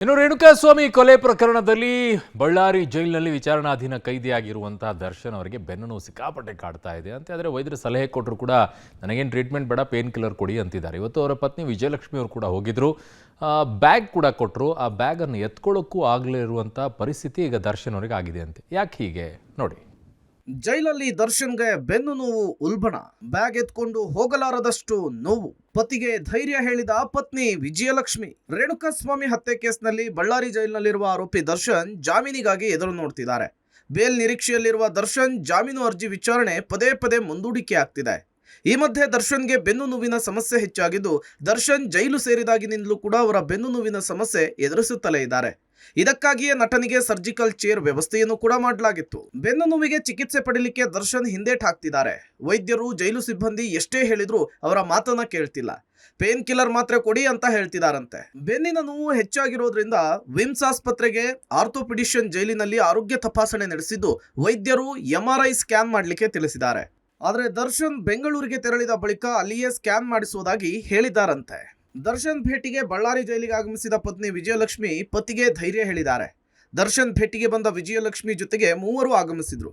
ಇನ್ನು ರೇಣುಕಾಸ್ವಾಮಿ ಕೊಲೆ ಪ್ರಕರಣದಲ್ಲಿ ಬಳ್ಳಾರಿ ಜೈಲಿನಲ್ಲಿ ವಿಚಾರಣಾಧೀನ ಕೈದಿಯಾಗಿರುವಂತಹ ದರ್ಶನ್ ಅವರಿಗೆ ಬೆನ್ನು ನೋವು ಸಿಕ್ಕಾಪಟ್ಟೆ ಕಾಡ್ತಾ ಇದೆ ಅಂತ. ಆದರೆ ವೈದ್ಯರು ಸಲಹೆ ಕೊಟ್ಟರು ಕೂಡ ನನಗೇನು ಟ್ರೀಟ್ಮೆಂಟ್ ಬೇಡ, ಪೇನ್ ಕಿಲ್ಲರ್ ಕೊಡಿ ಅಂತಿದ್ದಾರೆ. ಇವತ್ತು ಅವರ ಪತ್ನಿ ವಿಜಯಲಕ್ಷ್ಮಿ ಅವರು ಕೂಡ ಹೋಗಿದ್ರು, ಬ್ಯಾಗ್ ಕೂಡ ಕೊಟ್ಟರು. ಆ ಬ್ಯಾಗನ್ನು ಎತ್ಕೊಳ್ಳೋಕ್ಕೂ ಆಗಲೇ ಇರುವಂಥ ಪರಿಸ್ಥಿತಿ ಈಗ ದರ್ಶನ್ ಅವರಿಗೆ ಆಗಿದೆ ಅಂತೆ. ಯಾಕೆ ಹೀಗೆ ನೋಡಿ. ಜೈಲಲ್ಲಿ ದರ್ಶನ್ಗೆ ಬೆನ್ನು ನೋವು ಉಲ್ಬಣ, ಬ್ಯಾಗ್ ಎತ್ಕೊಂಡು ಹೋಗಲಾರದಷ್ಟು ನೋವು. ಪತಿಗೆ ಧೈರ್ಯ ಹೇಳಿದ ಪತ್ನಿ ವಿಜಯಲಕ್ಷ್ಮಿ. ರೇಣುಕಾಸ್ವಾಮಿ ಹತ್ಯೆ ಕೇಸ್ನಲ್ಲಿ ಬಳ್ಳಾರಿ ಜೈಲಿನಲ್ಲಿರುವ ಆರೋಪಿ ದರ್ಶನ್ ಜಾಮೀನಿಗಾಗಿ ಎದುರು ನೋಡ್ತಿದ್ದಾರೆ. ಬೇಲ್ ನಿರೀಕ್ಷೆಯಲ್ಲಿರುವ ದರ್ಶನ್ ಜಾಮೀನು ಅರ್ಜಿ ವಿಚಾರಣೆ ಪದೇ ಪದೇ ಮುಂದೂಡಿಕೆ ಆಗ್ತಿದೆ. ಈ ಮಧ್ಯೆ ದರ್ಶನ್ಗೆ ಬೆನ್ನು ನೋವಿನ ಸಮಸ್ಯೆ ಹೆಚ್ಚಾಗಿದ್ದು, ದರ್ಶನ್ ಜೈಲು ಸೇರಿದಾಗಿನಿಂದಲೂ ಕೂಡ ಅವರ ಬೆನ್ನು ನೋವಿನ ಸಮಸ್ಯೆ ಎದುರಿಸುತ್ತಲೇ ಇದ್ದಾರೆ. ಇದಕ್ಕಾಗಿಯೇ ನಟನಿಗೆ ಸರ್ಜಿಕಲ್ ಚೇರ್ ವ್ಯವಸ್ಥೆಯನ್ನು ಕೂಡ ಮಾಡಲಾಗಿತ್ತು. ಬೆನ್ನು ನೋವಿಗೆ ಚಿಕಿತ್ಸೆ ಪಡೆಯಲಿಕ್ಕೆ ದರ್ಶನ್ ಹಿಂದೇಟ್ ಹಾಕ್ತಿದ್ದಾರೆ. ವೈದ್ಯರು, ಜೈಲು ಸಿಬ್ಬಂದಿ ಎಷ್ಟೇ ಹೇಳಿದ್ರು ಅವರ ಮಾತನ್ನ ಕೇಳ್ತಿಲ್ಲ. ಪೇನ್ ಕಿಲ್ಲರ್ ಮಾತ್ರೆ ಕೊಡಿ ಅಂತ ಹೇಳ್ತಿದಾರಂತೆ. ಬೆನ್ನಿನ ನೋವು ಹೆಚ್ಚಾಗಿರೋದ್ರಿಂದ ವಿಮ್ಸ್ ಆಸ್ಪತ್ರೆಗೆ ಆರ್ಥೋಪಿಡಿಷಿಯನ್ ಜೈಲಿನಲ್ಲಿ ಆರೋಗ್ಯ ತಪಾಸಣೆ ನಡೆಸಿದ್ದು, ವೈದ್ಯರು MRI ಸ್ಕ್ಯಾನ್ ಮಾಡಲಿಕ್ಕೆ ತಿಳಿಸಿದ್ದಾರೆ. ಆದರೆ ದರ್ಶನ್ ಬೆಂಗಳೂರಿಗೆ ತೆರಳಿದ ಬಳಿಕ ಅಲ್ಲಿಯೇ ಸ್ಕ್ಯಾನ್ ಮಾಡಿಸುವುದಾಗಿ ಹೇಳಿದ್ದಾರಂತೆ. ದರ್ಶನ್ ಭೇಟಿಗೆ ಬಳ್ಳಾರಿ ಜೈಲಿಗೆ ಆಗಮಿಸಿದ ಪತ್ನಿ ವಿಜಯಲಕ್ಷ್ಮಿ ಪತಿಗೆ ಧೈರ್ಯ ಹೇಳಿದ್ದಾರೆ. ದರ್ಶನ್ ಭೇಟಿಗೆ ಬಂದ ವಿಜಯಲಕ್ಷ್ಮಿ ಜೊತೆಗೆ ಮೂವರು ಆಗಮಿಸಿದ್ರು.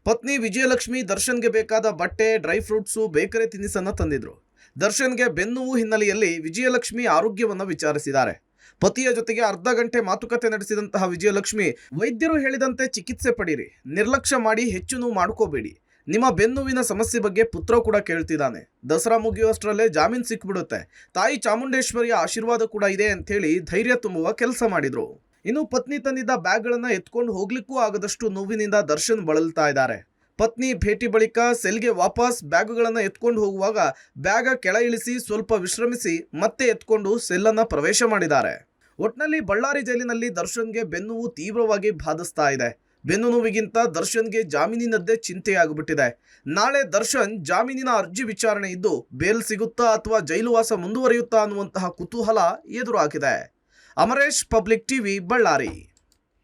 ಪತ್ನಿ ವಿಜಯಲಕ್ಷ್ಮಿ ದರ್ಶನ್ಗೆ ಬೇಕಾದ ಬಟ್ಟೆ, ಡ್ರೈ ಫ್ರೂಟ್ಸು, ಬೇಕರಿ ತಿನಿಸನ್ನ ತಂದಿದ್ರು. ದರ್ಶನ್ಗೆ ಬೆನ್ನುವು ಹಿನ್ನೆಲೆಯಲ್ಲಿ ವಿಜಯಲಕ್ಷ್ಮಿ ಆರೋಗ್ಯವನ್ನು ವಿಚಾರಿಸಿದ್ದಾರೆ. ಪತಿಯ ಜೊತೆಗೆ ಅರ್ಧ ಗಂಟೆ ಮಾತುಕತೆ ನಡೆಸಿದಂತಹ ವಿಜಯಲಕ್ಷ್ಮಿ, ವೈದ್ಯರು ಹೇಳಿದಂತೆ ಚಿಕಿತ್ಸೆ ಪಡೀರಿ, ನಿರ್ಲಕ್ಷ್ಯ ಮಾಡಿ ಹೆಚ್ಚು ನೋವು ಮಾಡ್ಕೋಬೇಡಿ. ನಿಮ್ಮ ಬೆನ್ನುವಿನ ಸಮಸ್ಯೆ ಬಗ್ಗೆ ಪುತ್ರ ಕೂಡ ಕೇಳ್ತಿದ್ದಾನೆ. ದಸರಾ ಮುಗಿಯುವಷ್ಟರಲ್ಲೇ ಜಾಮೀನು ಸಿಕ್ಬಿಡುತ್ತೆ. ತಾಯಿ ಚಾಮುಂಡೇಶ್ವರಿಯ ಆಶೀರ್ವಾದ ಕೂಡ ಇದೆ ಅಂತೇಳಿ ಧೈರ್ಯ ತುಂಬುವ ಕೆಲಸ ಮಾಡಿದ್ರು. ಇನ್ನು ಪತ್ನಿ ತಂದಿದ್ದ ಬ್ಯಾಗ್ಗಳನ್ನ ಎತ್ಕೊಂಡು ಹೋಗ್ಲಿಕ್ಕೂ ಆಗದಷ್ಟು ನೋವಿನಿಂದ ದರ್ಶನ್ ಬಳಲ್ತಾ ಇದ್ದಾರೆ. ಪತ್ನಿ ಭೇಟಿ ಬಳಿಕ ಸೆಲ್ಗೆ ವಾಪಸ್ ಬ್ಯಾಗುಗಳನ್ನ ಎತ್ಕೊಂಡು ಹೋಗುವಾಗ ಬ್ಯಾಗ ಕೆಳ ಇಳಿಸಿ ಸ್ವಲ್ಪ ವಿಶ್ರಮಿಸಿ ಮತ್ತೆ ಎತ್ಕೊಂಡು ಸೆಲ್ಲನ್ನ ಪ್ರವೇಶ ಮಾಡಿದ್ದಾರೆ. ಒಟ್ನಲ್ಲಿ ಬಳ್ಳಾರಿ ಜೈಲಿನಲ್ಲಿ ದರ್ಶನ್ಗೆ ಬೆನ್ನುವು ತೀವ್ರವಾಗಿ ಬಾಧಿಸ್ತಾ ಇದೆ. ಬೆನ್ನು ನೋವಿಗಿಂತ ದರ್ಶನ್ಗೆ ಜಾಮೀನಿನದ್ದೇ ಚಿಂತೆಯಾಗ್ಬಿಟ್ಟಿದೆ. ನಾಳೆ ದರ್ಶನ್ ಜಾಮೀನಿನ ಅರ್ಜಿ ವಿಚಾರಣೆ ಇದ್ದು, ಬೇಲ್ ಸಿಗುತ್ತಾ ಅಥವಾ ಜೈಲುವಾಸ ಮುಂದುವರಿಯುತ್ತಾ ಅನ್ನುವಂತಹ ಕುತೂಹಲ ಎದುರಾಗಿದೆ. Amaresh, public TV, Ballari.